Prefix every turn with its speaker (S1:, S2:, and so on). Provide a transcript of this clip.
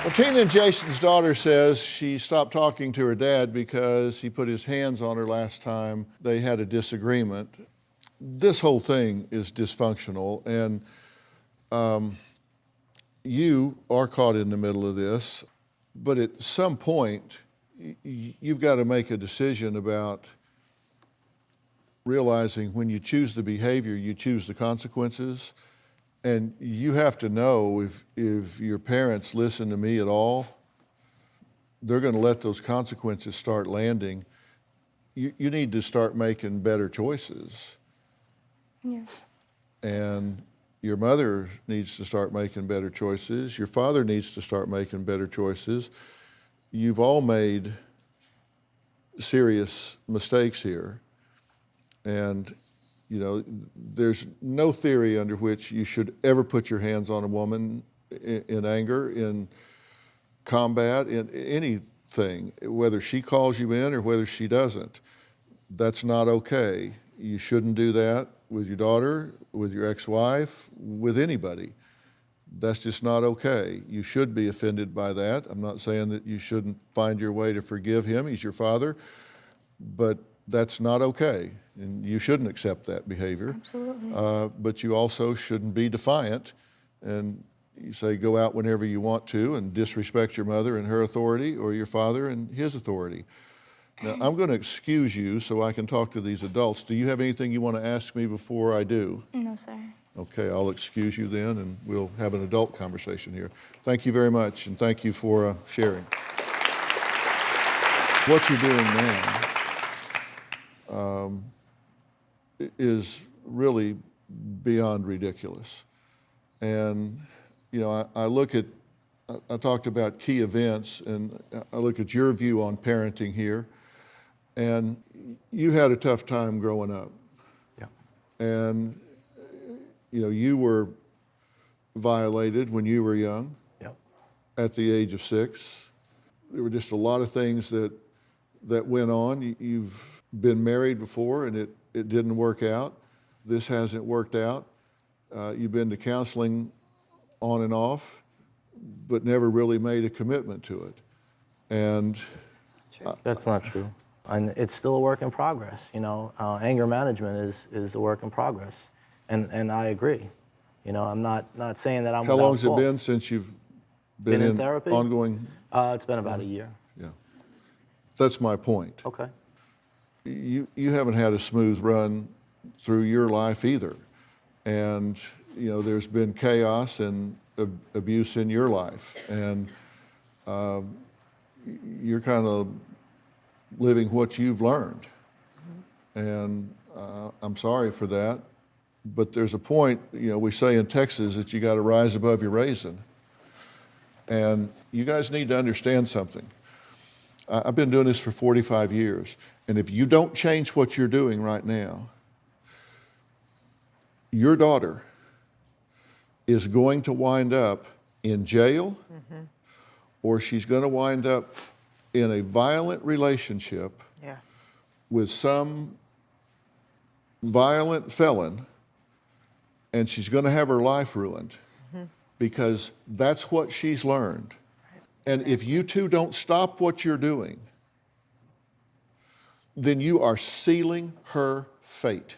S1: Well, Tina and Jason's daughter says she stopped talking to her dad because he put his hands on her last time they had a disagreement. This whole thing is dysfunctional, and you are caught in the middle of this, but at some point, you've got to make a decision about realizing when you choose the behavior, you choose the consequences. And you have to know if your parents listen to me at all, they're going to let those consequences start landing. You need to start making better choices.
S2: Yeah.
S1: And your mother needs to start making better choices. Your father needs to start making better choices. You've all made serious mistakes here. And you know, there's no theory under which you should ever put your hands on a woman in anger, in combat, in anything, whether she calls you in or whether she doesn't. That's not okay. You shouldn't do that with your daughter, with your ex-wife, with anybody. That's just not okay. You should be offended by that. I'm not saying that you shouldn't find your way to forgive him. He's your father. But that's not okay, and you shouldn't accept that behavior.
S2: Absolutely.
S1: But you also shouldn't be defiant, and you say go out whenever you want to and disrespect your mother and her authority, or your father and his authority. Now, I'm going to excuse you so I can talk to these adults. Do you have anything you want to ask me before I do?
S2: No, sir.
S1: Okay, I'll excuse you then, and we'll have an adult conversation here. Thank you very much, and thank you for sharing. What you're doing now is really beyond ridiculous. And, you know, I talked about key events, and I look at your view on parenting here, and you had a tough time growing up.
S3: Yeah.
S1: And, you know, you were violated when you were young.
S3: Yep.
S1: At the age of 6. There were just a lot of things that went on. You've been married before and it didn't work out. This hasn't worked out. You've been to counseling on and off, but never really made a commitment to it. And
S3: That's not true. And it's still a work in progress. You know, anger management is a work in progress. And I agree. You know, I'm not saying that I'm
S1: how
S3: without
S1: long has it
S3: fault.
S1: been since you've been
S3: in therapy?
S1: ongoing?
S3: It's been about a year.
S1: Yeah. That's my point.
S3: Okay.
S1: You haven't had a smooth run through your life either. And, you know, there's been chaos and abuse in your life. And you're kind of living what you've learned. And I'm sorry for that. But there's a point, you know, we say in Texas that you got to rise above your raisin. And you guys need to understand something. I've been doing this for 45 years. And if you don't change what you're doing right now, your daughter is going to wind up in jail, or she's going to wind up in a violent relationship with some violent felon, and she's going to have her life ruined because that's what she's learned. And if you two don't stop what you're doing, then you are sealing her fate.